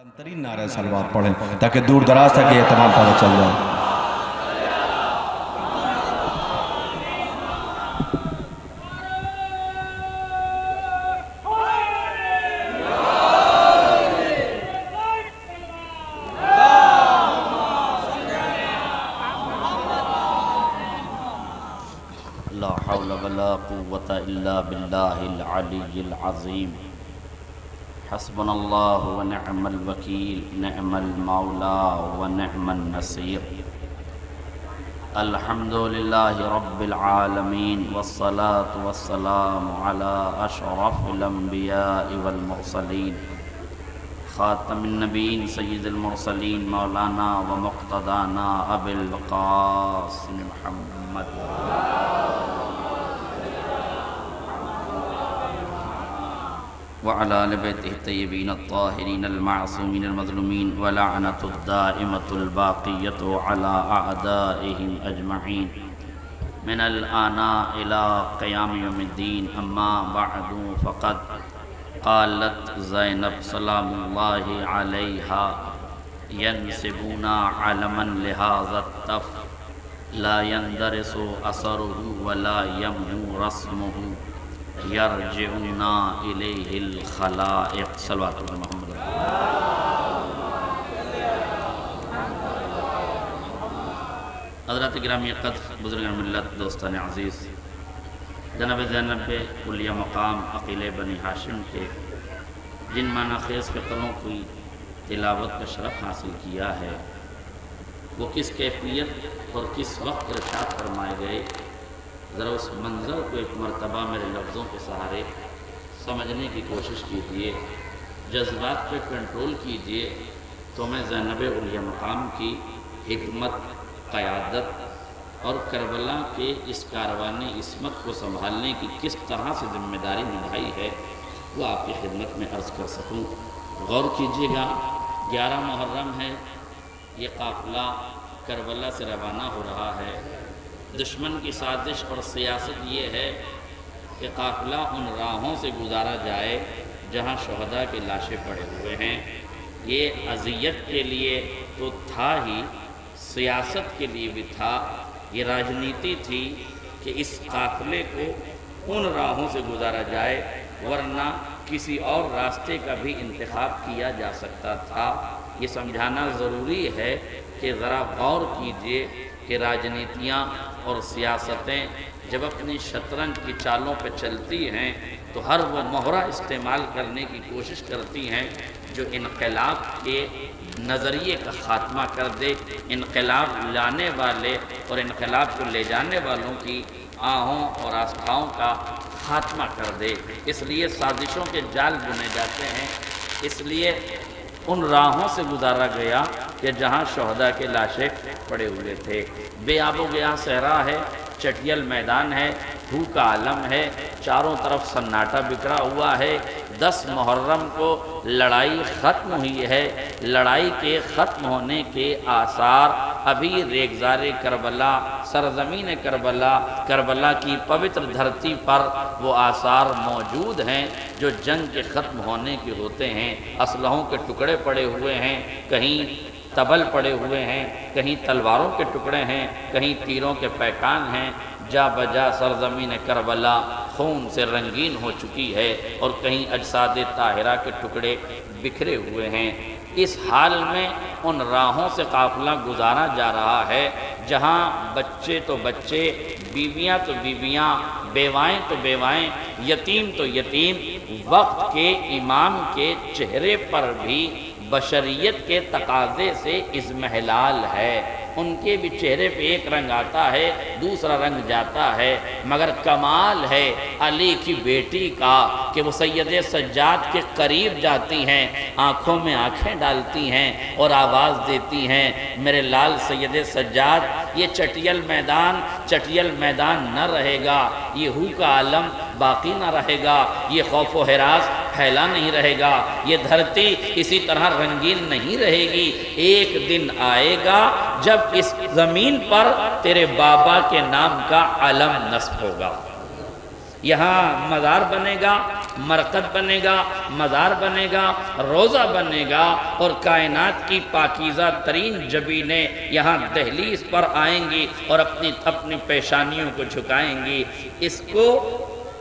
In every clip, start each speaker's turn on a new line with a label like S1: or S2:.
S1: بلندترین نعرہ سلوات پڑھیں تاکہ دور دراز تک یہ اہتمام پتہ چل جائے۔
S2: لا حول ولا قوة الا باللہ العلی العظیم حسبنا اللہ ونعم الوکیل نعم المولا ونعم النصیر الحمد للہ رب العالمین والصلاة والسلام علی اشرف الانبیاء والمرسلین خاتم النبیین سید المرسلین مولانا ومقتدانا ابی القاسم محمد وعلى آل بيته الطيبين الطاهرين المعصومين المظلومين ولعنة الدائمة الباقية على أعدائهم أجمعين من الآناء إلى قيام يوم الدين أما بعد فقد قالت زينب سلام الله عليها ينسبون علما لهذا التف لا يندرس أثره ولا يمحو رسمه یرجعنا الیہ الخلائق صلوات اللہ محمد حضرات گرامی قدر بزرگان ملت دوستان عزیز جناب زینب اولیاء مقام عقیل بنی ہاشم کے جن معنی خیز کے قلوں کی تلاوت کا شرف حاصل کیا ہے وہ کس کیفیت اور کس وقت ارشاد فرمائے گئے، ذرا اس منظر کو ایک مرتبہ میرے لفظوں کے سہارے سمجھنے کی کوشش کیجیے، جذبات پہ کنٹرول کیجیے تو میں زینب اولیاء مقام کی حکمت، قیادت اور کربلا کے اس کاروان عصمت کو سنبھالنے کی کس طرح سے ذمہ داری نبھائی ہے وہ آپ کی خدمت میں عرض کر سکوں۔ غور کیجیے گا، 11 محرم ہے، یہ قافلہ کربلا سے روانہ ہو رہا ہے۔ دشمن کی سازش اور سیاست یہ ہے کہ قافلہ ان راہوں سے گزارا جائے جہاں شہداء کے لاشیں پڑے ہوئے ہیں۔ یہ اذیت کے لیے تو تھا ہی، سیاست کے لیے بھی تھا، یہ راجنیتی تھی کہ اس قافلے کو ان راہوں سے گزارا جائے، ورنہ کسی اور راستے کا بھی انتخاب کیا جا سکتا تھا۔ یہ سمجھانا ضروری ہے کہ ذرا غور کیجئے کہ راجنیتیاں اور سیاستیں جب اپنی شطرنج کی چالوں پہ چلتی ہیں تو ہر وہ مہرہ استعمال کرنے کی کوشش کرتی ہیں جو انقلاب کے نظریے کا خاتمہ کر دے، انقلاب لانے والے اور انقلاب کو لے جانے والوں کی آہوں اور آستھاؤں کا خاتمہ کر دے۔ اس لیے سازشوں کے جال بنے جاتے ہیں، اس لیے ان راہوں سے گزارا گیا کہ جہاں شہداء کے لاشیں پڑے ہوئے تھے۔ بے آب و گیا صحرا ہے، چٹیل میدان ہے، دھو کا عالم ہے، چاروں طرف سناٹا بکھرا ہوا ہے۔ 10 محرم کو لڑائی ختم ہوئی ہے، لڑائی کے ختم ہونے کے آثار ابھی ریگزار کربلا، سرزمین کربلا، کربلا کی پوتر دھرتی پر وہ آثار موجود ہیں جو جنگ کے ختم ہونے کے ہوتے ہیں۔ اسلحوں کے ٹکڑے پڑے ہوئے ہیں، کہیں تبل پڑے ہوئے ہیں، کہیں تلواروں کے ٹکڑے ہیں، کہیں تیروں کے پیکان ہیں۔ جا بجا سرزمین کربلا خون سے رنگین ہو چکی ہے اور کہیں اجساد طاہرہ کے ٹکڑے بکھرے ہوئے ہیں۔ اس حال میں ان راہوں سے قافلہ گزارا جا رہا ہے جہاں بچے تو بچے، بیویاں تو بیویاں، بیوائیں تو بیوائیں، یتیم تو یتیم، وقت کے امام کے چہرے پر بھی بشریت کے تقاضے سے اضمحلال ہے۔ ان کے بھی چہرے پہ ایک رنگ آتا ہے، دوسرا رنگ جاتا ہے، مگر کمال ہے علی کی بیٹی کا کہ وہ سید سجاد کے قریب جاتی ہیں، آنکھوں میں آنکھیں ڈالتی ہیں اور آواز دیتی ہیں، میرے لال سید سجاد، یہ چٹیل میدان نہ رہے گا، یہ ہو کا عالم باقی نہ رہے گا، یہ خوف و ہراس پھیلا نہیں رہے گا، یہ دھرتی اسی طرح رنگین نہیں رہے گی۔ ایک دن آئے گا جب اس زمین پر تیرے بابا کے نام کا علم نصب ہوگا، یہاں مزار بنے گا، مرقد بنے گا، مزار بنے گا، روزہ بنے گا، اور کائنات کی پاکیزہ ترین جبینیں یہاں دہلیز پر آئیں گی اور اپنی پیشانیوں کو جھکائیں گی۔ اس کو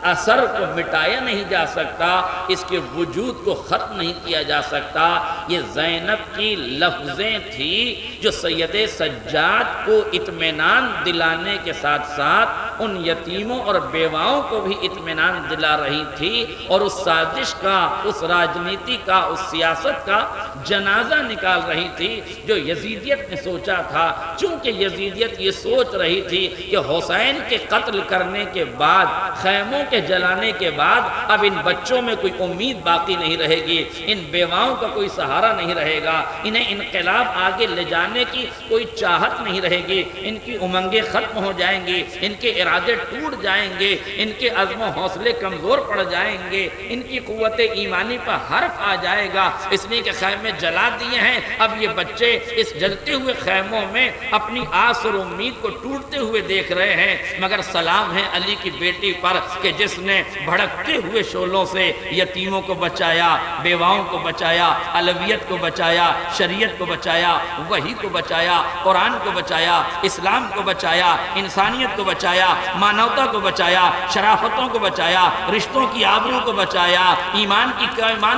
S2: اثر کو مٹایا نہیں جا سکتا، اس کے وجود کو ختم نہیں کیا جا سکتا۔ یہ زینب کی لفظیں تھیں جو سید سجاد کو اطمینان دلانے کے ساتھ ساتھ ان یتیموں اور بیواؤں کو بھی اطمینان دلا رہی تھی، اور اس سازش کا، اس راجنیتی کا، اس سیاست کا جنازہ نکال رہی تھی جو یزیدیت نے سوچا تھا۔ چونکہ یزیدیت یہ سوچ رہی تھی کہ حسین کے قتل کرنے کے بعد، خیموں کے جلانے کے بعد اب ان بچوں میں کوئی امید باقی نہیں رہے گی، ان بیواؤں کا کوئی سہارا نہیں رہے گا، انہیں انقلاب آگے لے جانے کی کوئی چاہت نہیں رہے گی، ان کی امنگیں ختم ہو جائیں گی، ان کے ارادے ٹوٹ جائیں گے، ان کے عزم و حوصلے کمزور پڑ جائیں گے، ان کی قوت ایمانی پر حرف آ جائے گا، اس لیے کہ خیمے جلا دیے ہیں۔ اب یہ بچے اس جلتے ہوئے خیموں میں اپنی آس اور امید کو ٹوٹتے ہوئے دیکھ رہے ہیں، مگر سلام ہے علی کی بیٹی پر کہ جس نے بھڑکتے ہوئے شعلوں سے یتیموں کو بچایا، بیواؤں کو بچایا، علویت کو بچایا، شریعت کو بچایا، وحی کو بچایا، قرآن کو بچایا، اسلام کو بچایا، انسانیت کو بچایا، مانوتا کو بچایا، شرافتوں کو بچایا، رشتوں کی آبرو کو بچایا، ایمان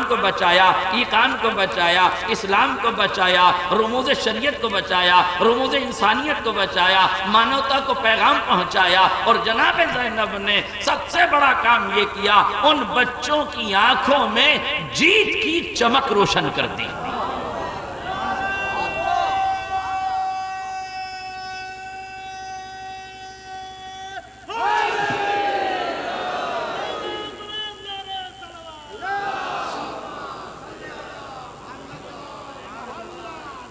S2: کو بچایا، ایقان کو بچایا، اسلام کو بچایا، رموز شریعت کو بچایا، رموز انسانیت کو بچایا، مانوتا کو پیغام پہنچایا، اور جناب زینب نے سب سے بڑا کام یہ کیا، ان بچوں کی آنکھوں میں جیت کی چمک روشن کر دی۔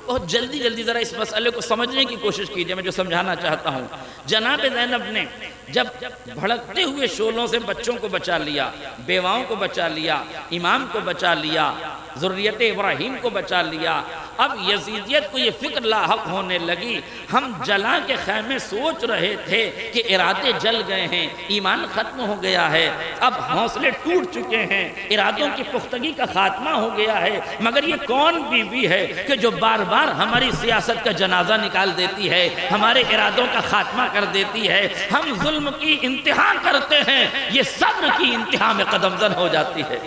S2: بہت جلدی ذرا اس مسئلے کو سمجھنے کی کوشش کیجئے، میں جو سمجھانا چاہتا ہوں۔ جناب زینب نے جب بھڑکتے ہوئے شعلوں سے بچوں کو بچا لیا، بیواؤں کو بچا لیا، امام کو بچا لیا، ذریت ابراہیم کو بچا لیا، اب یزیدیت کو یہ فکر لاحق ہونے لگی، ہم جلا کے خیمے سوچ رہے تھے کہ ارادے جل گئے ہیں، ایمان ختم ہو گیا ہے، اب حوصلے ٹوٹ چکے ہیں، ارادوں کی پختگی کا خاتمہ ہو گیا ہے، مگر یہ کون بیوی ہے کہ جو بار بار ہماری سیاست کا جنازہ نکال دیتی ہے، ہمارے ارادوں کا خاتمہ کر دیتی ہے، ہم ظلم کی انتہا کرتے ہیں، یہ صبر کی انتہا میں قدم زن ہو جاتی ہے۔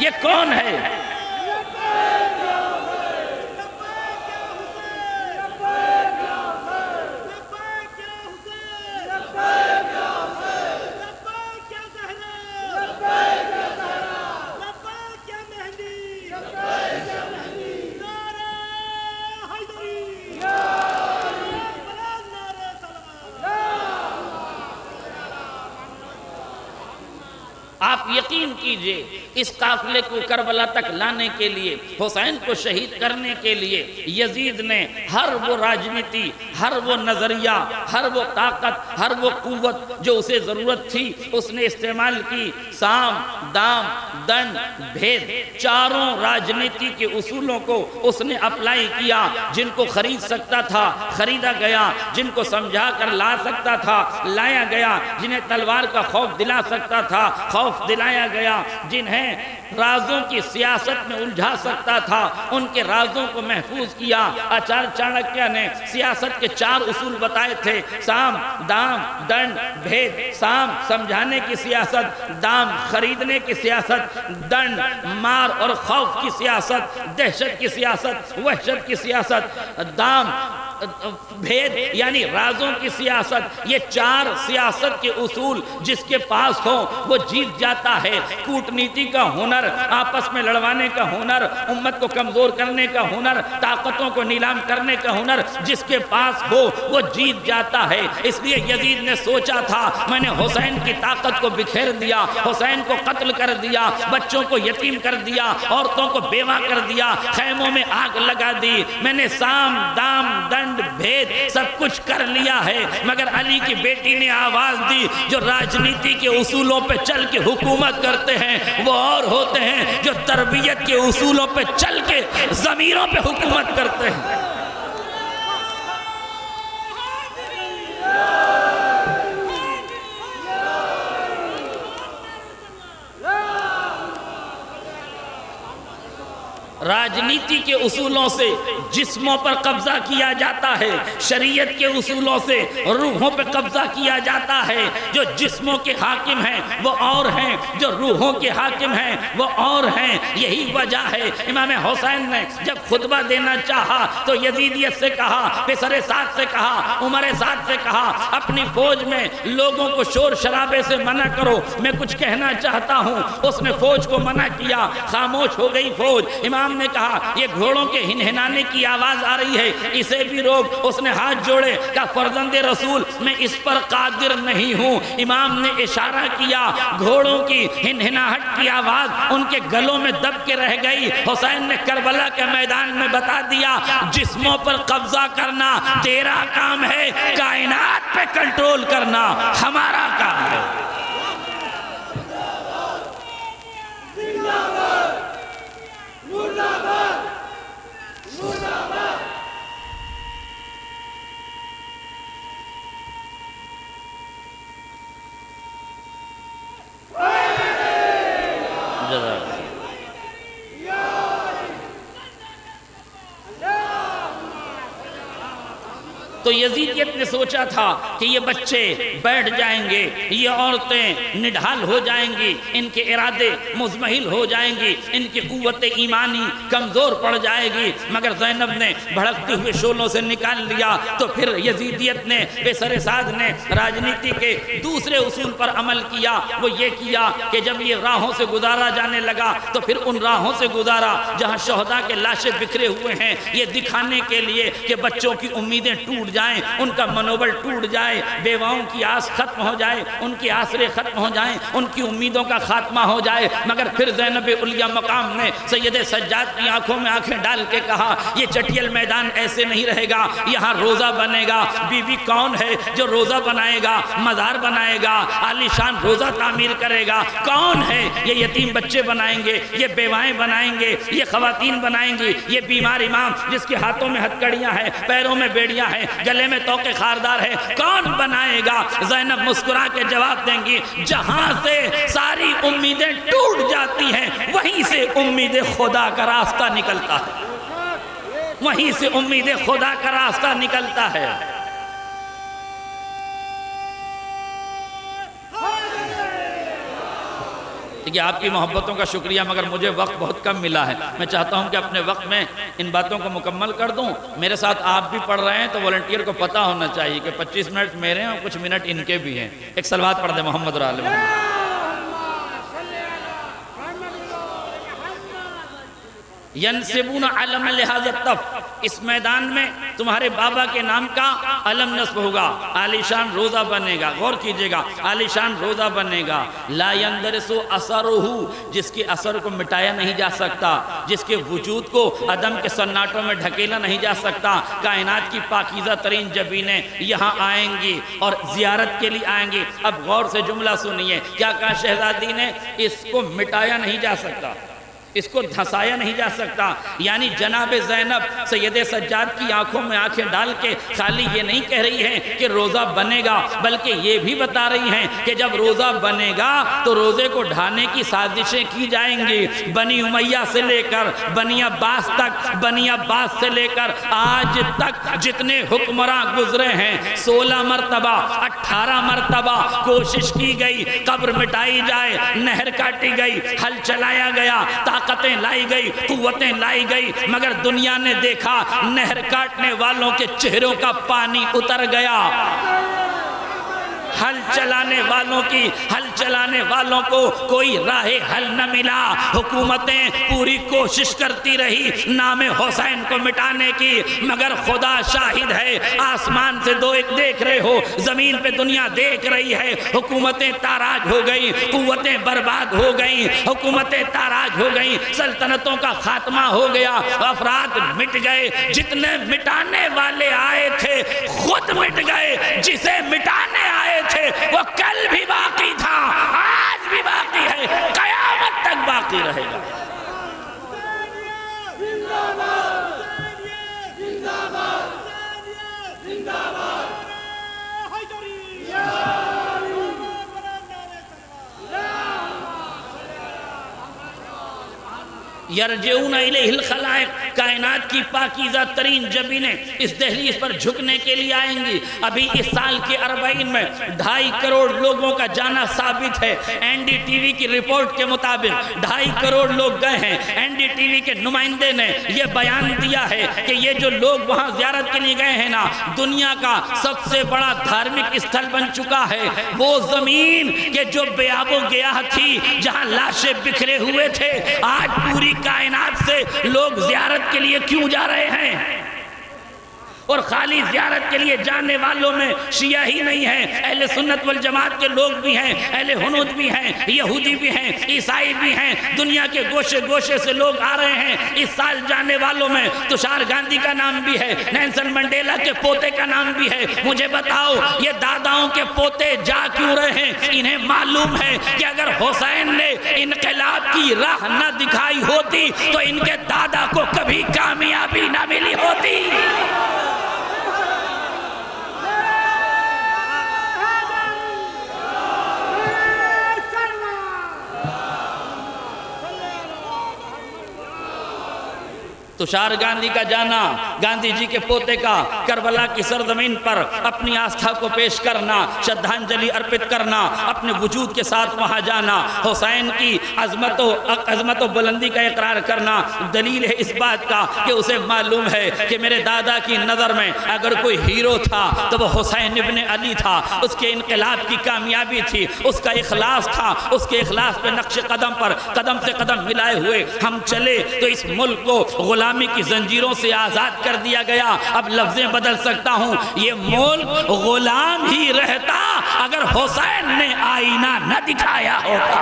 S2: یہ کون ہے؟ آپ یقین کیجئے اس قافلے کو کربلا تک لانے کے لیے، حسین کو شہید کرنے کے لیے یزید نے ہر وہ راجنیتی، ہر وہ نظریہ، ہر وہ طاقت، ہر وہ قوت جو اسے ضرورت تھی اس نے استعمال کی۔ سام، دام، دنڈ، بھید، چاروں راجنیتی کے اصولوں کو اس نے اپلائی کیا۔ جن کو خرید سکتا تھا خریدا گیا، جن کو سمجھا کر لا سکتا تھا لایا گیا، جنہیں تلوار کا خوف دلا سکتا تھا خوف دلایا گیا، جنہیں رازوں کی سیاست میں الجھا سکتا تھا ان کے رازوں کو محفوظ کیا۔ آچار چانکیہ نے سیاست کے 4 اصول بتائے تھے، سام، دام، دنڈ، بھید۔ سام سمجھانے کی سیاست، دام خریدنے کی سیاست، دنڈ مار اور خوف کی سیاست، دہشت کی سیاست، وحشت کی سیاست، دام بھید یعنی رازوں کی سیاست۔ یہ 4 سیاست کے اصول جس کے پاس ہو وہ جیت جاتا ہے۔ کوٹنیتی کا ہنر، آپس میں لڑوانے کا ہنر، امت کو کمزور کرنے کا ہنر، طاقتوں کو نیلام کرنے کا ہنر جس کے پاس ہو وہ جیت جاتا ہے۔ اس لیے یزید نے سوچا تھا میں نے حسین کی طاقت کو بکھیر دیا، حسین کو قتل کر دیا، بچوں کو یتیم کر دیا، عورتوں کو بیوہ کر دیا، خیموں میں آگ لگا دی، میں نے سام، دام، دنڈ، بھید سب کچھ کر لیا ہے، مگر علی کی بیٹی نے آواز دی جو راجنیتی کے اصولوں پہ چل کے حکومت کرتے ہیں وہ اور ہوتے ہیں جو تربیت کے اصولوں پہ چل کے ضمیروں پہ حکومت کرتے ہیں۔ راجنیتی کے اصولوں سے جسموں پر قبضہ کیا جاتا ہے، شریعت کے اصولوں سے روحوں پر قبضہ کیا جاتا ہے۔ جو جسموں کے حاکم ہیں وہ اور ہیں، جو روحوں کے حاکم ہیں وہ اور ہیں۔ یہی وجہ ہے امام حسین نے جب خطبہ دینا چاہا تو یزیدیت سے کہا، پسر سعد سے کہا، عمر سعد سے کہا اپنی فوج میں لوگوں کو شور شرابے سے منع کرو، میں کچھ کہنا چاہتا ہوں۔ اس نے فوج کو منع کیا، خاموش ہو گئی فوج۔ امام نے کہا یہ گھوڑوں کے ہنہنانے کی آواز آ رہی ہے، اسے بھی روک۔ اس نے ہاتھ جوڑے، کہا فرزند رسول میں اس پر قادر نہیں ہوں۔ امام نے اشارہ کیا، گھوڑوں کی ہنہناہٹ کی آواز ان کے گلوں میں دب کے رہ گئی۔ حسین نے کربلا کے میدان میں بتا دیا جسموں پر قبضہ کرنا تیرا کام ہے، کائنات پہ کنٹرول کرنا ہمارا کام ہے۔ تو یزیدیت نے سوچا تھا کہ یہ بچے بیٹھ جائیں گے، یہ عورتیں نڈھال ہو جائیں گی، ان کے ارادے مزمحل ہو جائیں گی، ان کی قوت ایمانی کمزور پڑ جائے گی، مگر زینب نے بھڑکتے ہوئے شعلوں سے نکال لیا۔ تو پھر یزیدیت نے، پسر سعد نے راجنیتی کے دوسرے اصول پر عمل کیا۔ وہ یہ کیا کہ جب یہ راہوں سے گزارا جانے لگا تو پھر ان راہوں سے گزارا جہاں شہداء کے لاشیں بکھرے ہوئے ہیں، یہ دکھانے کے لیے کہ بچوں کی امیدیں ٹوٹ جائیں، ان کا منوبل ٹوٹ جائے، بیواؤں کی آس ختم ہو جائے، ان کی آسرے ختم ہو جائیں، ان کی امیدوں کا خاتمہ ہو جائے۔ مگر پھر زینب علیہ مقام نے سید سجاد کی آنکھوں میں آنکھیں ڈال کے کہا یہ چٹیل میدان ایسے نہیں رہے گا، یہاں روزہ بنے گا۔ بی بی کون ہے جو روزہ بنائے گا، مزار بنائے گا، عالی شان روزہ تعمیر کرے گا؟ کون ہے؟ یہ یتیم بچے بنائیں گے، یہ بیوائیں بنائیں گے، یہ خواتین بنائیں گی، یہ بیمار امام جس کے ہاتھوں میں ہتکڑیاں ہیں، پیروں میں بیڑیاں ہیں، گلے میں توقے خاردار ہے، کون بنائے گا؟ زینب مسکرا کے جواب دیں گی جہاں سے ساری امیدیں ٹوٹ جاتی ہیں وہیں سے امید خدا کا راستہ نکلتا ہے، وہیں سے امید خدا کا راستہ نکلتا ہے۔ دیکھیے آپ کی محبتوں کا شکریہ، مگر مجھے وقت بہت کم ملا ہے۔ میں چاہتا ہوں کہ اپنے وقت میں ان باتوں کو مکمل کر دوں۔ میرے ساتھ آپ بھی پڑھ رہے ہیں تو والنٹیئر کو پتہ ہونا چاہیے کہ 25 منٹ میرے ہیں اور کچھ منٹ ان کے بھی ہیں۔ ایک صلوات پڑھ دیں محمد اور آل محمد۔ ینسبون علم لہذا الطف، اس میدان میں تمہارے بابا کے نام کا علم نصب ہوگا، عالی شان روزہ بنے گا۔ غور کیجئے گا، عالی شان روزہ بنے گا۔ لا يندرس اثرہ، جس کے اثر کو مٹایا نہیں جا سکتا، جس کے وجود کو عدم کے سناٹوں میں ڈھکیلا نہیں جا سکتا۔ کائنات کی پاکیزہ ترین جبینیں یہاں آئیں گی اور زیارت کے لیے آئیں گی۔ اب غور سے جملہ سنیے، کیا کہا شہزادی نے؟ اس کو مٹایا نہیں جا سکتا، اس کو دھسایا نہیں جا سکتا۔ یعنی جناب زینب سید سجاد کی آنکھوں میں آنکھیں ڈال کے خالی یہ نہیں کہہ رہی ہیں کہ روزہ بنے گا، بلکہ یہ بھی بتا رہی ہیں کہ جب روزہ بنے گا تو روزے کو ڈھانے کی سازشیں کی جائیں گی۔ بنی امیہ سے لے کر بنی عباس تک، بنی عباس سے لے کر آج تک جتنے حکمراں گزرے ہیں 16 مرتبہ 18 مرتبہ کوشش کی گئی قبر مٹائی جائے، نہر کاٹی گئی، حل چلایا گیا، طاقتیں لائی گئی، قوتیں لائی گئی، مگر دنیا نے دیکھا نہر کاٹنے والوں کے چہروں کا پانی اتر گیا۔ حل چلانے والوں کو کوئی راہ حل نہ ملا۔ حکومتیں پوری کوشش کرتی رہی نام حسین کو مٹانے کی، مگر خدا شاہد ہے، آسمان سے دیکھ رہے ہو، زمین پہ دنیا دیکھ رہی ہے، حکومتیں تاراج ہو گئی، قوتیں برباد ہو گئی، حکومتیں تاراج ہو گئی، سلطنتوں کا خاتمہ ہو گیا، افراد مٹ گئے، جتنے مٹانے والے آئے تھے خود مٹ گئے، جسے مٹانے آئے تھے وہ کل بھی باقی تھا، آج بھی باقی ہے، قیامت تک باقی رہے گا۔ یرجعون الیہ الخلائق، کائنات کی پاکیزہ ترین جبینیں اس دہلیز پر جھکنے کے لیے آئیں گی۔ ابھی اس سال کے 40 میں 2.5 کروڑ لوگوں کا جانا ثابت ہے۔ این ڈی ٹی وی کی رپورٹ کے مطابق 2.5 کروڑ لوگ گئے ہیں۔ این ڈی ٹی وی کے نمائندے نے یہ بیان دیا ہے کہ یہ جو لوگ وہاں زیارت کے لیے گئے ہیں نا، دنیا کا سب سے بڑا دھارمک استھل بن چکا ہے۔ وہ زمین کہ جو بیاب و گیاہ تھی، جہاں لاشیں بکھرے ہوئے تھے، آج پوری کائنات سے لوگ زیارت کے لیے کیوں جا رہے ہیں؟ اور خالی زیارت کے لیے جانے والوں میں شیعہ ہی نہیں ہیں، اہل سنت والجماعت کے لوگ بھی ہیں، اہل ہنود بھی ہیں، یہودی بھی ہیں، عیسائی بھی ہیں، دنیا کے گوشے گوشے سے لوگ آ رہے ہیں۔ اس سال جانے والوں میں تشار گاندھی کا نام بھی ہے، نیلسن منڈیلا کے پوتے کا نام بھی ہے۔ مجھے بتاؤ یہ داداؤں کے پوتے جا کیوں رہے ہیں؟ انہیں معلوم ہے کہ اگر حسین نے انقلاب کی راہ نہ دکھائی ہوتی تو ان کے دادا کو کبھی کامیابی نہ ملی ہوتی۔ تشار گاندھی کا جانا، گاندھی جی کے پوتے کا کربلا کی سرزمین پر اپنی آستھا کو پیش کرنا، شردھانجلی ارپت کرنا، اپنے وجود کے ساتھ وہاں جانا، حسین کی عظمت و بلندی کا اقرار کرنا، دلیل ہے اس بات کا کہ اسے معلوم ہے کہ میرے دادا کی نظر میں اگر کوئی ہیرو تھا تو وہ حسین ابن علی تھا۔ اس کے انقلاب کی کامیابی تھی، اس کا اخلاص تھا، اس کے اخلاص پہ نقش قدم پر قدم سے قدم ملائے ہوئے ہم چلے تو اس ملک کو غلامی کی زنجیروں سے آزاد کر دیا گیا۔ اب لفظیں بدل سکتا ہوں، یہ ملک غلام ہی رہتا اگر حسین نے آئینہ نہ دکھایا ہوتا۔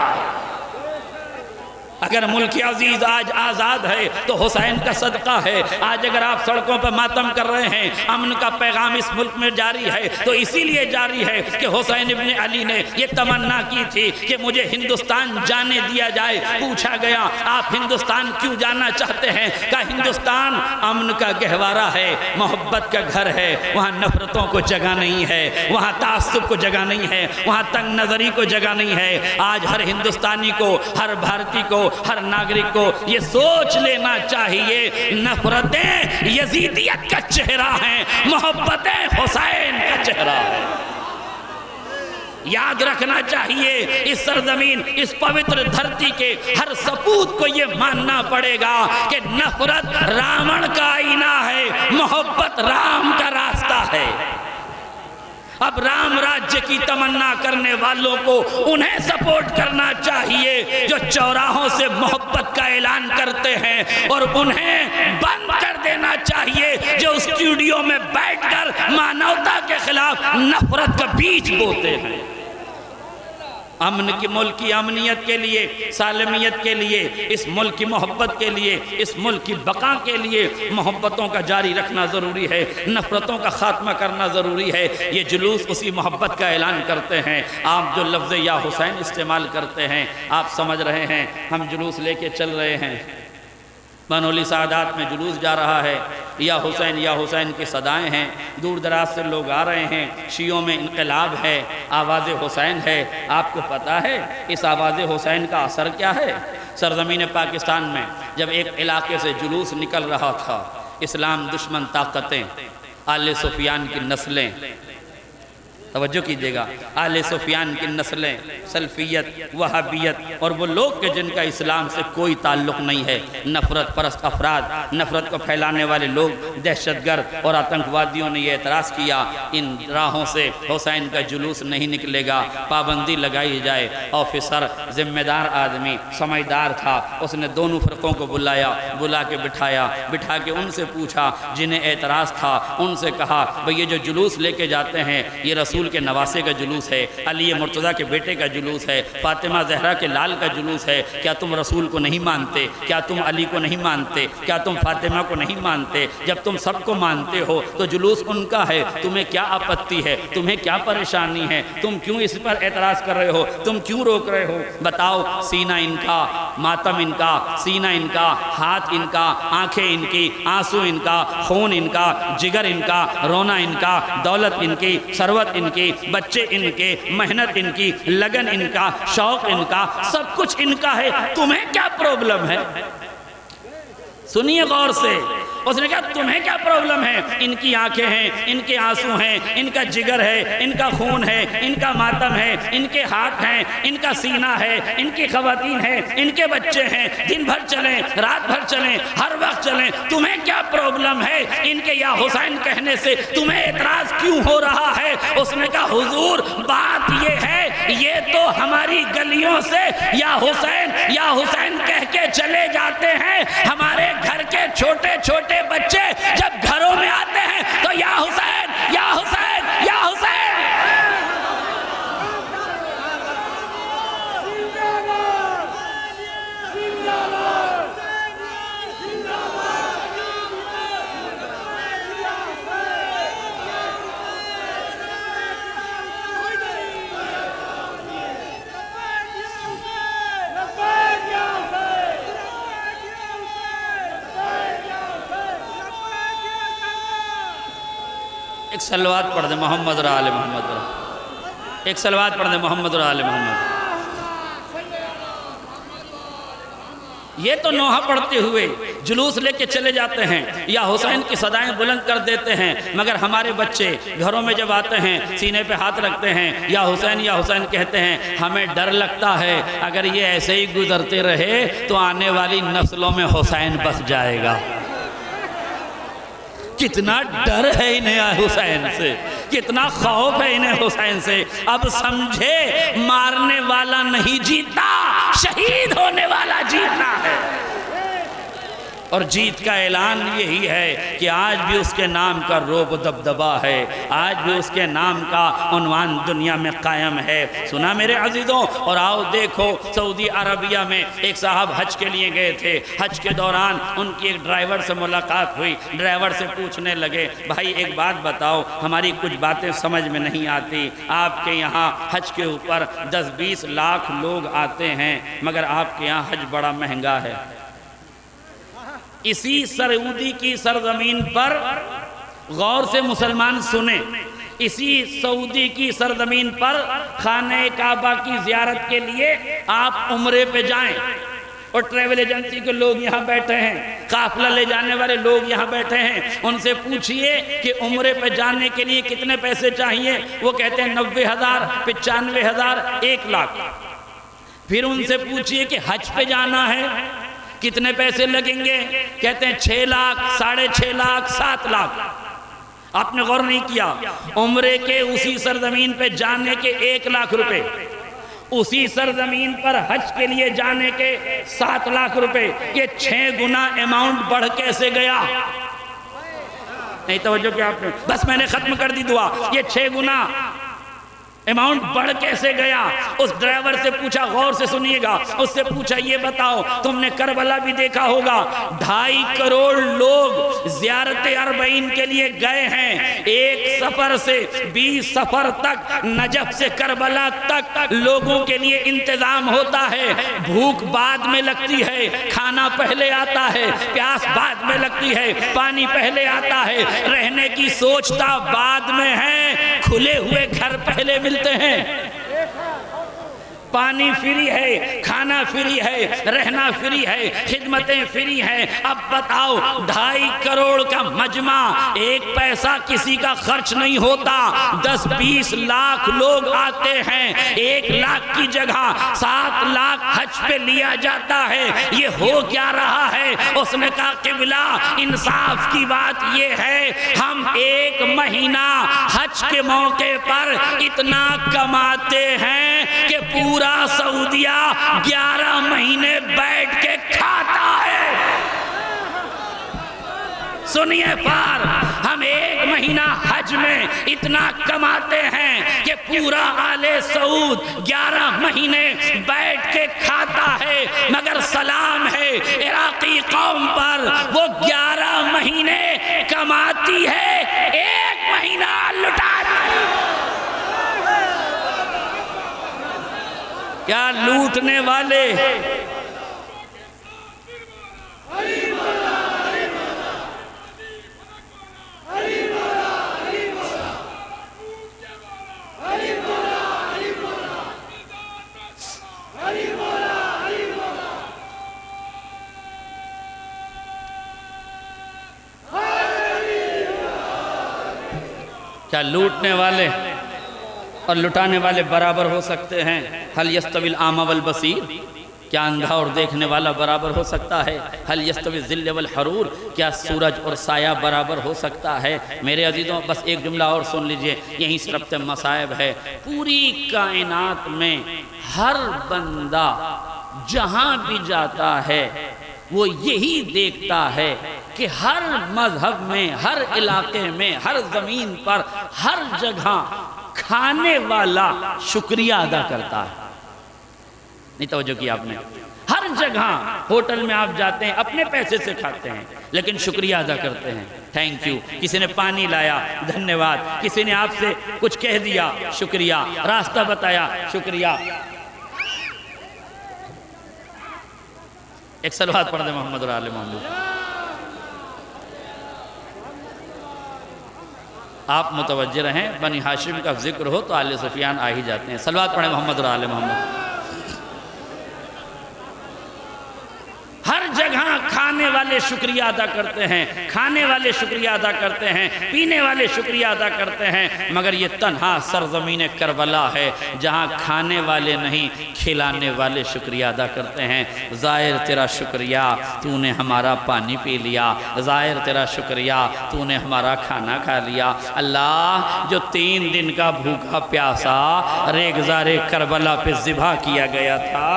S2: اگر ملک عزیز آج آزاد ہے تو حسین کا صدقہ ہے۔ آج اگر آپ سڑکوں پر ماتم کر رہے ہیں، امن کا پیغام اس ملک میں جاری ہے تو اسی لیے جاری ہے کہ حسین ابن علی نے یہ تمنا کی تھی کہ مجھے ہندوستان جانے دیا جائے۔ پوچھا گیا آپ ہندوستان کیوں جانا چاہتے ہیں؟ کہا ہندوستان امن کا گہوارہ ہے، محبت کا گھر ہے، وہاں نفرتوں کو جگہ نہیں ہے، وہاں تعصب کو جگہ نہیں ہے، وہاں تنگ نظری کو جگہ نہیں ہے۔ آج ہر ہندوستانی کو، ہر بھارتی کو، ہر ناگرک کو یہ سوچ لینا چاہیے نفرتیں یزیدیت کا چہرہ ہیں، محبتیں حسین کا چہرہ ہے۔ یاد رکھنا چاہیے اس سرزمین، اس پوتر دھرتی کے ہر سپوت کو یہ ماننا پڑے گا کہ نفرت راون کا آئینہ ہے، محبت رام کا راستہ ہے۔ اب رام راجیہ کی تمنا کرنے والوں کو انہیں سپورٹ کرنا چاہیے جو چوراہوں سے محبت کا اعلان کرتے ہیں، اور انہیں بند کر دینا چاہیے جو اسٹوڈیو میں بیٹھ کر مانوتا کے خلاف نفرت کا بیج بوتے ہیں۔ امن کی ملک کی امنیت کے لیے، سالمیت کے لیے، اس ملک کی محبت کے لیے، اس ملک کی بقا کے لیے محبتوں کا جاری رکھنا ضروری ہے، نفرتوں کا خاتمہ کرنا ضروری ہے۔ یہ جلوس اسی محبت کا اعلان کرتے ہیں۔ آپ جو لفظ یا حسین استعمال کرتے ہیں، آپ سمجھ رہے ہیں ہم جلوس لے کے چل رہے ہیں، بنولی سعادات میں جلوس جا رہا ہے، یا حسین کی صدائیں ہیں، دور دراز سے لوگ آ رہے ہیں، شیعوں میں انقلاب ہے، آواز حسین ہے۔ آپ کو پتا ہے اس آواز حسین کا اثر کیا ہے؟ سرزمین پاکستان میں جب ایک علاقے سے جلوس نکل رہا تھا، اسلام دشمن طاقتیں، آل سفیان کی نسلیں، توجہ کیجئے گا، آل سفیان کی نسلیں، سلفیت، وہابیت اور وہ لوگ کہ جن کا اسلام سے کوئی تعلق نہیں ہے، نفرت پرست افراد، نفرت کو پھیلانے والے لوگ، دہشت گرد اور آتنکوادیوں نے یہ اعتراض کیا ان راہوں سے حسین کا جلوس نہیں نکلے گا، پابندی لگائی جائے۔ آفیسر ذمہ دار آدمی سمجھدار تھا، اس نے دونوں فرقوں کو بلا کے بٹھا کے ان سے پوچھا جنہیں اعتراض تھا، ان سے کہا بھئی یہ جو جلوس لے کے جاتے ہیں یہ رسول کے نواسے کا جلوس ہے، علی مرتضیٰ کے بیٹے کا جلوس ہے، فاطمہ زہرا کے لال کا جلوس ہے، کیا تم رسول کو نہیں مانتے؟ کیا تم علی کو نہیں مانتے؟ کیا تم فاطمہ کو نہیں مانتے؟ جب تم سب کو مانتے ہو تو جلوس ان کا ہے، تمہیں کیا آپتی ہے؟ تمہیں کیا پریشانی ہے؟ تم کیوں اس پر اعتراض کر رہے ہو؟ تم کیوں روک رہے ہو؟ بتاؤ، سینہ ان کا، ماتم ان کا، سینہ ان کا، ہاتھ ان کا، آنکھیں ان کی، آنسو ان کا، خون ان کا، جگر ان کا، رونا ان کا، دولت ان کی، ثروت ان کی، بچے ان کے، محنت ان کی، لگن ان کا، شوق ان کا، سب کچھ ان کا ہے، تمہیں کیا پرابلم ہے؟ سنیے غور سے. اس نے کہا تمہیں کیا پرابلم ہے؟ ان کی آنکھیں ہیں، ان کے آنسو ہیں، ان کا جگر ہے، ان کا خون ہے، ان کا ماتم ہے، ان کے ہاتھ ہیں، ان کا سینہ ہے، ان کی خواتین ہیں، ان کے بچے ہیں. دن بھر چلیں، رات بھر چلیں، ہر وقت چلیں، تمہیں کیا پرابلم ہے؟ ان کے یا حسین کہنے سے تمہیں اعتراض کیوں ہو رہا ہے؟ اس نے کہا حضور بات یہ ہے، یہ تو ہماری گلیوں سے یا حسین کہہ کے چلے جاتے ہیں. ہمارے گھر کے چھوٹے چھوٹے بچے جب گھروں میں آتے ہیں تو یا حسین یا حسین یا حسین. ایک صلوات پڑھ دیں محمد اور آل محمد. ایک صلوات پڑھ دیں محمد اور آل محمد. یہ تو نوحہ پڑھتے ہوئے جلوس لے کے چلے جاتے ہیں، یا حسین کی صدائیں بلند کر دیتے ہیں، مگر ہمارے بچے گھروں میں جب آتے ہیں سینے پہ ہاتھ رکھتے ہیں، یا حسین کہتے ہیں. ہمیں ڈر لگتا ہے اگر یہ ایسے ہی گزرتے رہے تو آنے والی نسلوں میں حسین بس جائے گا. کتنا ڈر ہے انہیں حسین سے، کتنا خوف ہے انہیں حسین سے. اب سمجھے مارنے والا نہیں جیتا، شہید ہونے والا جیتنا ہے. اور جیت کا اعلان یہی ہے کہ آج بھی اس کے نام کا روب دبدبا ہے، آج بھی اس کے نام کا عنوان دنیا میں قائم ہے. سنا میرے عزیزوں؟ اور آؤ دیکھو سعودی عربیہ میں ایک صاحب حج کے لیے گئے تھے. حج کے دوران ان کی ایک ڈرائیور سے ملاقات ہوئی. ڈرائیور سے پوچھنے لگے بھائی ایک بات بتاؤ، ہماری کچھ باتیں سمجھ میں نہیں آتی. آپ کے یہاں حج کے اوپر 10-20 لاکھ لوگ آتے ہیں، مگر آپ کے یہاں حج بڑا مہنگا ہے. اسی سعودی کی سرزمین پر غور سے مسلمان سنیں، اسی سعودی کی سرزمین پر خانہ کعبہ کی زیارت کے لیے آپ عمرے پہ جائیں، اور ٹریول ایجنسی کے لوگ یہاں بیٹھے ہیں، قافلہ لے جانے والے لوگ یہاں بیٹھے ہیں. ان سے پوچھئے کہ عمرے پہ جانے کے لیے کتنے پیسے چاہیے؟ وہ کہتے ہیں 90,000، 95,000، 1 لاکھ. پھر ان سے پوچھئے کہ حج پہ جانا ہے کتنے پیسے لگیں گے؟ کہتے ہیں 6 لاکھ، 6.5 لاکھ، 7 لاکھ. آپ نے غور نہیں کیا، عمرے کے اسی سرزمین پہ جانے کے 1 لاکھ روپے، اسی سرزمین پر حج کے لیے جانے کے 7 لاکھ روپے. یہ 6 گنا اماؤنٹ بڑھ کیسے گیا؟ نہیں توجہ کیا آپ نے؟ بس میں نے ختم کر دی دعا. یہ 6 گنا اماؤنٹ بڑھ کیسے گیا؟ اس ڈرائیور سے پوچھا، غور سے سنیے گا، اس سے پوچھا یہ بتاؤ تم نے کربلا بھی دیکھا ہوگا، 2.5 کروڑ لوگ زیارت اربعین کے لیے گئے ہیں. ایک سفر سے 20 سفر تک، نجف سے کربلا تک لوگوں کے لیے انتظام ہوتا ہے. بھوک بعد میں لگتی ہے، کھانا پہلے آتا ہے، پیاس بعد میں لگتی ہے، پانی پہلے آتا ہے، رہنے کی سوچتا بعد میں ہے، کھلے ہوئے گھر پہلے ملتے ہیں. پانی فری ہے، کھانا فری ہے، رہنا فری ہے، خدمتیں فری ہیں. اب بتاؤ 2.5 کروڑ کا مجمع، 1 پیسہ کسی کا خرچ نہیں ہوتا، 10-20 لاکھ لوگ آتے ہیں، 1 لاکھ کی جگہ 7 لاکھ حج پہ لیا جاتا ہے. یہ ہو کیا رہا ہے؟ اس نے کہا قبلہ انصاف کی بات یہ ہے، ہم 1 مہینہ حج کے موقع پر اتنا کماتے ہیں کہ پورا سعودیہ 11 مہینے بیٹھ کے کھاتا ہے. سنیے پار، ہم 1 مہینہ حج میں اتنا کماتے ہیں کہ پورا آل سعود 11 مہینے بیٹھ کے کھاتا ہے. مگر سلام ہے عراقی قوم پر، وہ 11 مہینے کماتی ہے، 1 مہینہ لٹاتی ہے. کیا لوٹنے والے! کیا لوٹنے والے اور لٹانے والے برابر ہو سکتے ہیں؟ حل یستوی الاعمی والبصیر، کیا اندھا اور دیکھنے والا برابر ہو سکتا ہے؟ حل یستوی الظل والحرور، کیا سورج اور سایہ برابر ہو سکتا ہے؟ میرے عزیزوں بس ایک جملہ اور سن لیجئے، یہیں سے ربط مصائب ہے۔ پوری کائنات میں ہر بندہ جہاں بھی جاتا ہے وہ یہی دیکھتا ہے کہ ہر مذہب میں، ہر علاقے میں، ہر زمین پر، ہر جگہ کھانے والا شکریہ ادا کرتا ہے۔ نہیں توجہ کی آپ نے؟ ہر جگہ ہوٹل میں آپ جاتے ہیں اپنے پیسے سے کھاتے ہیں لیکن شکریہ ادا کرتے ہیں، تھینک یو۔ کسی نے پانی لایا، دھنیہ واد۔ کسی نے آپ سے کچھ کہہ دیا، شکریہ۔ راستہ بتایا، شکریہ۔ ایک صلوات پڑھ دیں محمد اور آل محمد۔ آپ متوجہ رہیں، بنی ہاشم کا ذکر ہو تو آل سفیان آ ہی جاتے ہیں۔ صلوات پڑھیں محمد اور آل محمد۔ ہر جگہ کھانے والے شکریہ ادا کرتے ہیں، کھانے والے شکریہ ادا کرتے ہیں، پینے والے شکریہ ادا کرتے ہیں، مگر یہ تنہا سرزمین کربلا ہے جہاں کھانے والے نہیں کھلانے والے شکریہ ادا کرتے ہیں۔ ظاہر تیرا شکریہ تو نے ہمارا پانی پی لیا، ظاہر تیرا شکریہ تو نے ہمارا کھانا کھا لیا۔ اللہ جو 3 دن کا بھوکا پیاسا ریگزار کربلا پہ ذبح کیا گیا تھا،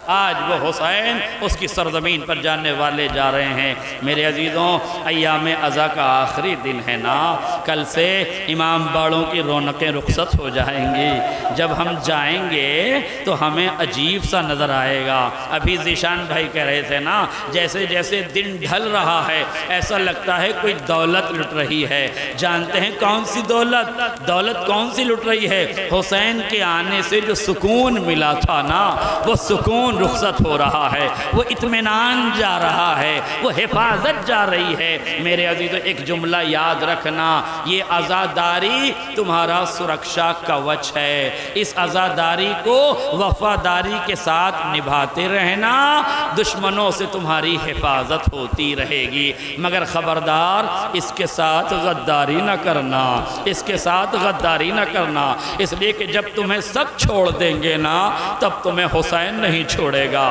S2: آج وہ حسین اس کی سرزمین پر جانے والے جا رہے ہیں۔ میرے عزیزوں ایام عزا کا آخری دن ہے نا، کل سے امام باڑوں کی رونقیں رخصت ہو جائیں گی۔ جب ہم جائیں گے تو ہمیں عجیب سا نظر آئے گا۔ ابھی ذیشان بھائی کہہ رہے تھے نا، جیسے جیسے دن ڈھل رہا ہے ایسا لگتا ہے کوئی دولت لٹ رہی ہے۔ جانتے ہیں کون سی دولت؟ دولت کون سی لٹ رہی ہے؟ حسین کے آنے سے جو سکون ملا تھا نا، وہ سکون رخصت ہو رہا ہے، وہ اطمینان جا رہا ہے، وہ حفاظت جا رہی ہے۔ میرے عزیزو ایک جملہ یاد رکھنا، یہ عزاداری تمہارا سرکشا کوچ ہے۔ اس عزاداری کو وفاداری کے ساتھ نبھاتے رہنا، دشمنوں سے تمہاری حفاظت ہوتی رہے گی، مگر خبردار اس کے ساتھ غداری نہ کرنا، اس کے ساتھ غداری نہ کرنا، اس لیے کہ جب تمہیں سب چھوڑ دیں گے نا تب تمہیں حسین نہیں چھوڑے گا۔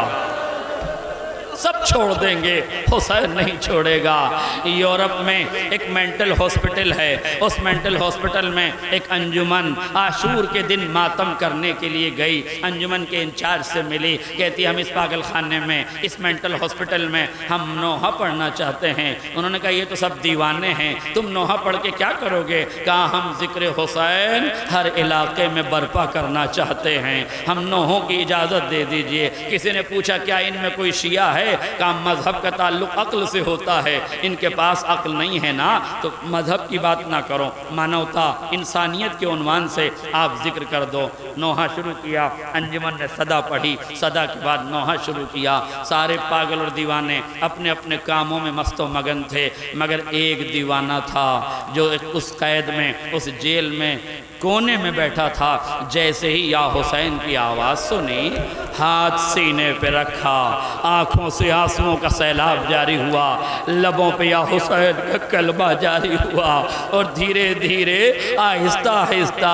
S2: سب چھوڑ دیں گے، حسین نہیں چھوڑے گا۔ یورپ میں ایک مینٹل ہاسپٹل ہے، اس مینٹل ہاسپٹل میں ایک انجمن عاشور کے دن ماتم کرنے کے لیے گئی۔ انجمن کے انچارج سے ملی، کہتی ہم اس پاگل خانے میں، اس مینٹل ہاسپٹل میں ہم نوحہ پڑھنا چاہتے ہیں۔ انہوں نے کہا یہ تو سب دیوانے ہیں، تم نوحہ پڑھ کے کیا کرو گے؟ کہا ہم ذکر حسین ہر علاقے میں برپا کرنا چاہتے ہیں، ہم نوحوں کی اجازت دے دیجئے۔ کسی نے پوچھا کیا ان میں کوئی شیعہ ہے؟ کہ مذہب کا تعلق عقل سے ہوتا ہے، ان کے پاس عقل نہیں ہے نا، تو مذہب کی بات نہ کرو، مانوتا انسانیت کے عنوان سے آپ ذکر کر دو۔ نوحہ شروع کیا، انجمن نے صدا پڑھی، صدا کے بعد نوحہ شروع کیا۔ سارے پاگل اور دیوانے اپنے اپنے کاموں میں مست و مگن تھے، مگر ایک دیوانہ تھا جو اس قید میں، اس جیل میں کونے میں بیٹھا تھا۔ جیسے ہی یا حسین کی آواز سنی، ہاتھ سینے پہ رکھا، آنکھوں سے آنسوؤں کا سیلاب جاری ہوا، لبوں پہ یا حسین کا کلمہ جاری ہوا، اور دھیرے دھیرے آہستہ آہستہ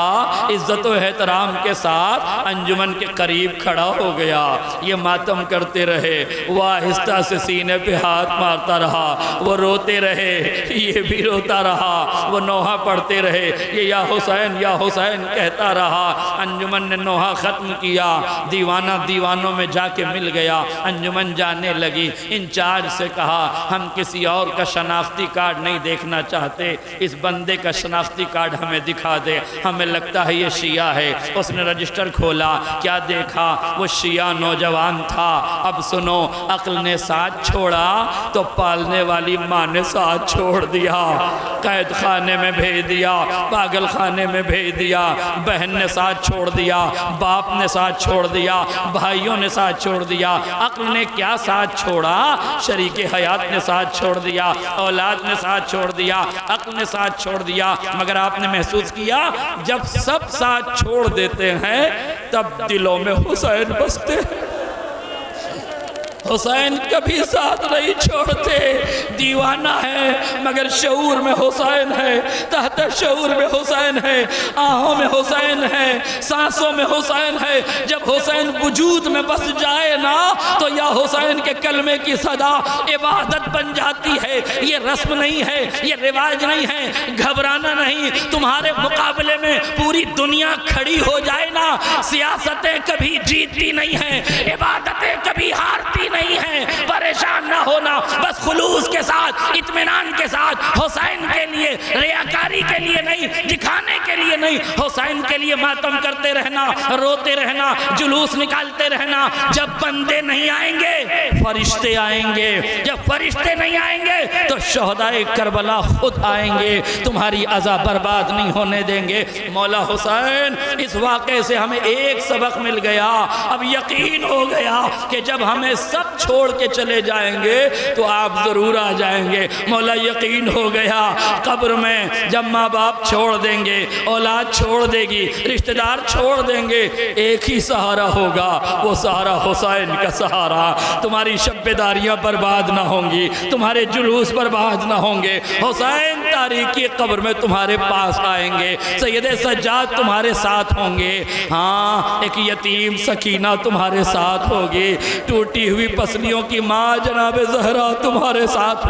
S2: عزت و احترام کے ساتھ انجمن کے قریب کھڑا ہو گیا۔ یہ ماتم کرتے رہے، وہ آہستہ سے سینے پہ ہاتھ مارتا رہا، وہ روتے رہے، یہ بھی روتا رہا، وہ نوحہ پڑھتے رہے، یہ یا حسین کہتا رہا۔ انجمن نے نوحہ ختم کیا، دیوانہ دیوانوں میں جا کے مل گیا۔ انجمن جانے لگی، انچارج سے کہا ہم کسی اور کا شناختی کارڈ نہیں دیکھنا چاہتے، اس بندے کا شناختی کارڈ ہمیں دکھا دے، ہمیں لگتا ہے یہ شیعہ ہے۔ اس نے رجسٹر کھولا، کیا دیکھا؟ وہ شیعہ نوجوان تھا۔ اب سنو، عقل نے ساتھ چھوڑا تو پالنے والی ماں نے ساتھ چھوڑ دیا، قید خانے میں بھیج دیا، پاگل خانے میں بھیج دیا، بہن نے ساتھ چھوڑ دیا، باپ نے ساتھ چھوڑ دیا، بھائیوں نے ساتھ چھوڑ دیا۔ عقل نے کیا ساتھ چھوڑا؟ شریک حیات نے ساتھ چھوڑ دیا، اولاد نے ساتھ چھوڑ دیا، عقل نے ساتھ چھوڑ دیا۔ مگر آپ نے محسوس کیا جب سب ساتھ چھوڑ دیتے ہیں تب دلوں میں حسین بستے ہیں۔ حسین کبھی ساتھ نہیں چھوڑتے،
S3: دیوانہ ہے مگر شعور میں حسین ہے، تحت شعور میں حسین ہے، آہوں میں حسین ہے، سانسوں میں حسین ہے۔ جب حسین وجود میں بس جائے نا تو یا حسین کے کلمے کی صدا عبادت بن جاتی ہے۔ یہ رسم نہیں ہے، یہ رواج نہیں ہے، گھبرانا نہیں۔ تمہارے مقابلے میں پوری دنیا کھڑی ہو جائے نا، سیاستیں کبھی جیتتی نہیں ہیں، عبادتیں کبھی ہارتی نہیں ہیں۔ پریشان نہ ہونا، بس خلوص کے ساتھ، اطمینان کے ساتھ، حسین کے لیے، ریاکاری کے لیے نہیں، دکھانے کے لیے نہیں، حسین کے لیے ماتم کرتے رہنا، روتے رہنا، جلوس نکالتے رہنا۔ جب بندے نہیں آئیں گے فرشتے آئیں گے، جب فرشتے نہیں آئیں گے تو شہدائے کربلا خود آئیں گے، تمہاری عزا برباد نہیں ہونے دیں گے۔ مولا حسین، اس واقعے سے ہمیں ایک سبق مل گیا، اب یقین ہو گیا کہ جب ہمیں سب چھوڑ کے چلے جائیں گے تو آپ ضرور آ جائیں گے۔ مولا یقین ہو گیا، قبر میں جب ماں باپ چھوڑ دیں گے، اولاد چھوڑ دے گی، رشتہ دار چھوڑ دیں گے، ایک ہی سہارا ہوگا، وہ سہارا حسین کا سہارا۔ تمہاری شب بیداریاں برباد نہ ہوں گی، تمہارے جلوس برباد نہ ہوں گے، حسین تاریکی قبر میں تمہارے پاس آئیں گے، سید سجاد تمہارے ساتھ ہوں گے، ہاں ایک یتیم سکینہ تمہارے ساتھ ہوگی، ٹوٹی ہوئی پسلیوں کی ماں جناب زہرا تمہارے ساتھ۔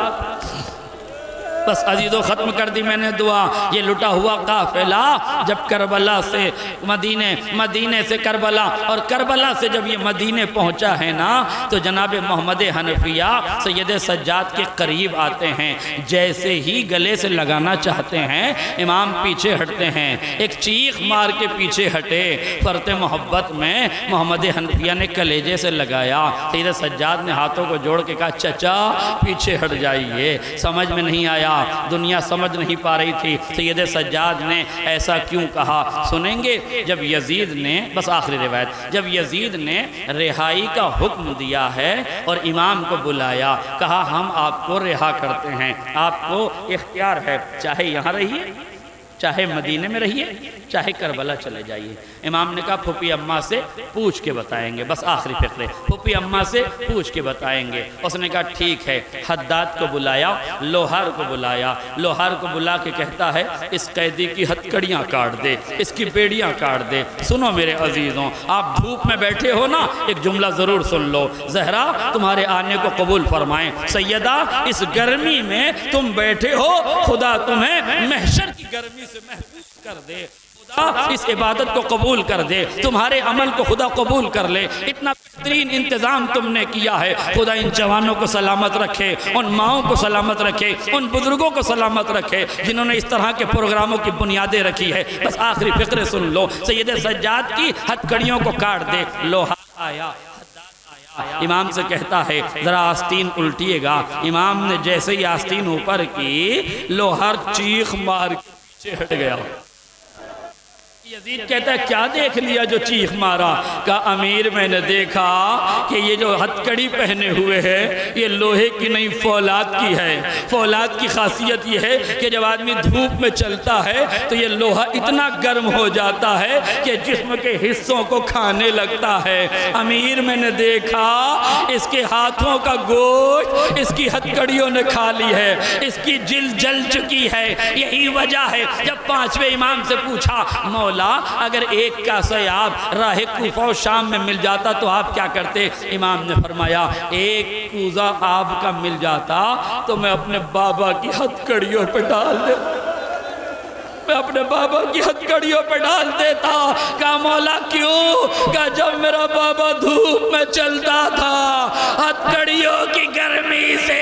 S3: بس عزیزو ختم کر دی میں نے دعا۔ یہ لٹا ہوا قافلہ جب کربلا سے مدینے سے کربلا اور کربلا سے جب یہ مدینے پہنچا ہے نا تو جناب محمد حنفیہ سید سجاد کے قریب آتے ہیں، جیسے ہی گلے سے لگانا چاہتے ہیں امام پیچھے ہٹتے ہیں، ایک چیخ مار کے پیچھے ہٹے۔ فرط محبت میں محمد حنفیہ نے کلیجے سے لگایا، سید سجاد نے ہاتھوں کو جوڑ کے کہا چچا پیچھے ہٹ جائیے۔ سمجھ میں نہیں آیا، دنیا سمجھ نہیں پا رہی تھی سید سجاد نے ایسا کیوں کہا۔ سنیں گے جب یزید نے، بس آخری روایت، جب یزید نے رہائی کا حکم دیا ہے اور امام کو بلایا، کہا ہم آپ کو رہا کرتے ہیں، آپ کو اختیار ہے، چاہے یہاں رہیے، چاہے مدینے میں رہیے، چاہے کربلا چلے جائیے۔ امام نے کہا پھوپھی اماں سے پوچھ کے بتائیں گے، بس آخری فقرے، پھوپھی اماں سے پوچھ کے بتائیں گے۔ اس نے کہا ٹھیک ہے۔ حداد کو بلایا، لوہار کو بلایا، لوہار کو بلا کے کہتا ہے اس قیدی کی ہتکڑیاں کاٹ دے، اس کی بیڑیاں کاٹ دے۔ سنو میرے عزیزوں، آپ دھوپ میں بیٹھے ہو نا، ایک جملہ ضرور سن لو، زہرا تمہارے آنے کو قبول فرمائیں۔ سیدہ اس گرمی میں تم بیٹھے ہو، خدا تمہیں محشر کی گرمی سے محفوظ کر دے، خدا اس عبادت کو قبول کر دے، تمہارے عمل کو خدا قبول کر لے۔ اتنا بہترین انتظام تم نے کیا ہے، خدا ان جوانوں کو سلامت رکھے، ان ماؤں کو سلامت رکھے، ان بزرگوں کو سلامت رکھے جنہوں نے اس طرح کے پروگراموں کی بنیادیں رکھی ہے۔ بس آخری فقرے سن لو، سید سجاد کی ہتکڑیوں کو کاٹ دے۔ لوہا آیا، امام سے کہتا ہے ذرا آستین الٹیے گا۔ امام نے جیسے ہی آستین اوپر کی، لوہار چیخ مار کے پیچھے ہٹ گیا۔ یزید کہتا ہے کیا دیکھ لیا جو چیخ مارا؟ کہا امیر میں نے دیکھا کہ یہ جو ہتکڑی پہنے ہوئے ہے یہ لوہے کی نہیں فولاد کی ہے۔ فولاد کی خاصیت یہ ہے کہ جب آدمی دھوپ میں چلتا ہے تو یہ لوہا اتنا گرم ہو جاتا ہے کہ جسم کے حصوں کو کھانے لگتا ہے۔ امیر میں نے دیکھا اس کے ہاتھوں کا گوشت اس کی ہتکڑیوں نے کھا لی ہے، اس کی جلد جل چکی ہے۔ یہی وجہ ہے جب پانچویں امام سے پوچھا مولا اگر ایک کا سیاب راہ کوفہ و شام میں مل جاتا تو آپ کیا کرتے؟ امام نے فرمایا ایک کوزہ آب کا مل جاتا تو میں اپنے بابا کی ہتکڑیوں پہ ڈال دیتا، میں اپنے بابا کی ہتکڑیوں پہ ڈال دیتا۔ کہا مولا کیوں؟ کہا جب میرا بابا دھوپ میں چلتا تھا ہتکڑیوں کی گرمی سے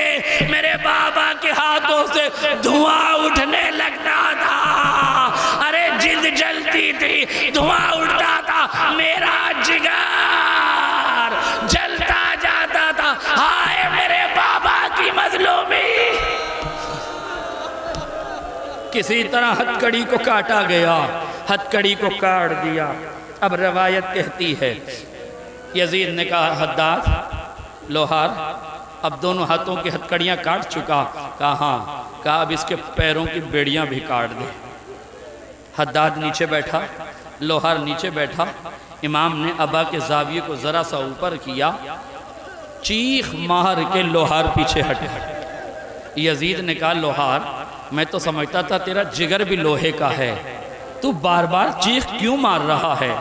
S3: میرے بابا کے ہاتھوں سے دھواں اٹھنے لگتا تھا، ارے جلد جلتی تھی، دھواں اٹھتا تھا، میرا جگر جلتا جاتا تھا، ہائے میرے بابا کی مظلومی۔ کسی طرح ہتکڑی کو کاٹا گیا، ہتکڑی کو کاٹ دیا۔ اب روایت کہتی ہے یزید نے کہا حداد لوہار اب دونوں ہاتھوں کی ہتکڑیاں کاٹ چکا؟ کہا ہاں۔ کہا اب اس کے پیروں کی بیڑیاں بھی کاٹ دے۔ حداد نیچے بیٹھا، لوہار نیچے بیٹھا، امام نے ابا کے زاویے کو ذرا سا اوپر کیا، چیخ مار کے لوہار پیچھے ہٹے۔ یزید نے کہا لوہار میں تو سمجھتا تھا تیرا جگر بھی لوہے کا ہے، تو بار بار چیخ کیوں مار رہا ہے؟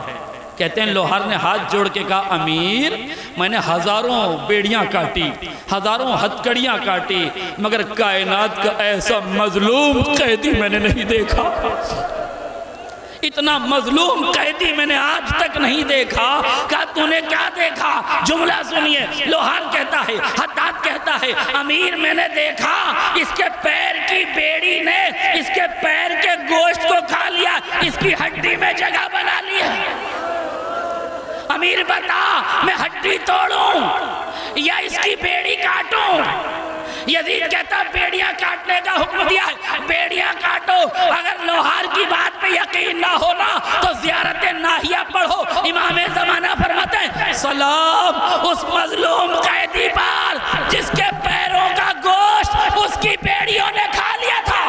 S3: کہتے ہیں لوہار نے ہاتھ جوڑ کے کہا امیر میں نے ہزاروں بیڑیاں کاٹی، ہزاروں ہتکڑیاں کاٹی، مگر کائنات کا ایسا مظلوم قیدی میں نے نہیں دیکھا، اتنا مظلوم قیدی میں نے آج تک نہیں دیکھا۔ کہا تو نے کیا دیکھا؟ جملہ سنیے، لوہار کہتا ہے، حداد کہتا ہے امیر میں نے دیکھا اس کے پیر کی بیڑی نے اس کے پیر کے گوشت کو کھا لیا، اس کی ہڈی میں جگہ بنا لی ہے۔ امیر بتا میں ہڈی توڑوں یا اس کی بیڑی کاٹوں؟ یزید کہتا بیڑیاں کاٹنے کا حکم دیا ہے، بیڑیاں کاٹو۔ اگر لوہار کی بات پہ یقین نہ ہونا تو زیارت ناہیہ پڑھو، امام زمانہ فرماتے ہیں سلام اس مظلوم قیدی پر جس کے پیروں کا گوشت اس کی بیڑیوں نے کھا لیا تھا،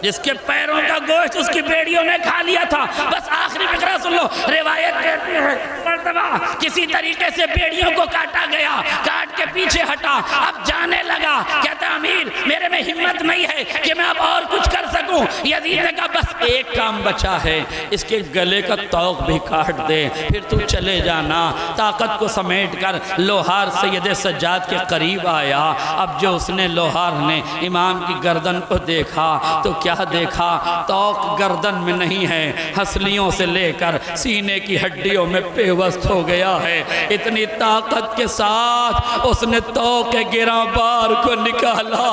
S3: جس کے پیروں کا گوشت اس کی بیڑیوں نے کھا لیا تھا۔ بس آخری فقرہ سن لو، روایت کہتی ہے مرتبہ کسی طریقے سے بیڑیوں کو کاٹا گیا، کاٹ کے پیچھے ہٹا، اب جانے لگا، کہتا امیر میرے میں ہمت نہیں ہے کہ میں اب اور کچھ کر سکوں۔ یزید نے کہا بس ایک کام بچا ہے، اس کے گلے کا طوق بھی کاٹ دے پھر تو چلے جانا۔ طاقت کو سمیٹ کر لوہار سید سجاد کے قریب آیا۔ اب جو اس نے لوہار نے امام کی گردن کو دیکھا تو کیا دیکھا؟ طوق گردن میں نہیں ہے، ہنسلیوں سے لے کر سینے کی ہڈیوں میں پیوست ہو گیا ہے۔ اتنی طاقت کے ساتھ اس نے طوق گراں بار کو نکالا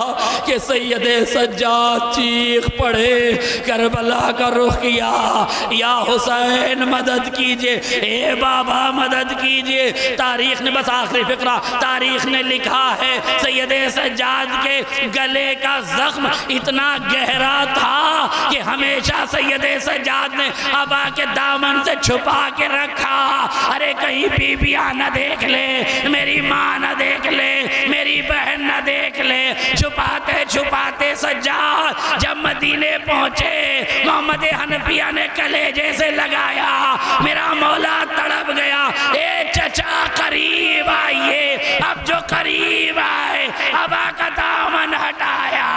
S3: کہ سید سجاد چیخ پڑے، کربلا کا رخ کیا، یا حسین مدد کیجئے، اے بابا مدد کیجئے۔ تاریخ نے بس آخری فقرہ تاریخ نے لکھا ہے سید سجاد کے گلے کا زخم اتنا گہرا تھا کہ ہمیشہ سید سجاد نے ابا کے دامن سے چھپا کے رکھا، ارے کہیں بیویاں نہ دیکھ لے، میری ماں نہ دیکھ لے، میری بہن نہ دیکھ لے۔ چھپاتے چھپاتے سجاد جب مدینے پہنچے، محمد حنفیہ نے کلیجے سے لگایا، میرا مولا تڑپ گیا، اے چچا قریب آئیے۔ اب جو قریب آئے ابا کا دامن ہٹایا،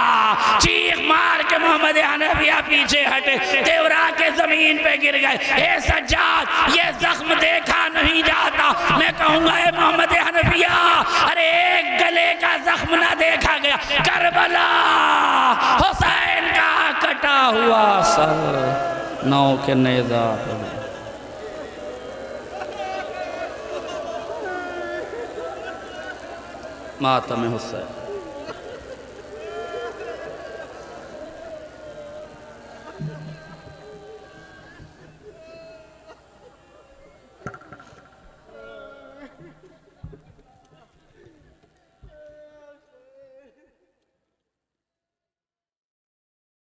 S3: چیخ مار کے محمد حنفیہ پیچھے ہٹے، دیورا کے زمین پہ گر گئے۔ اے سجاد یہ زخم دیکھا نہیں جاتا، میں کہوں گا اے محمد حنفیہ ارے ایک گلے کا زخم نہ دیکھا گیا، کربلا حسین کا کٹا ہوا سر نو کے نیزہ پہ۔ ماتم حسین۔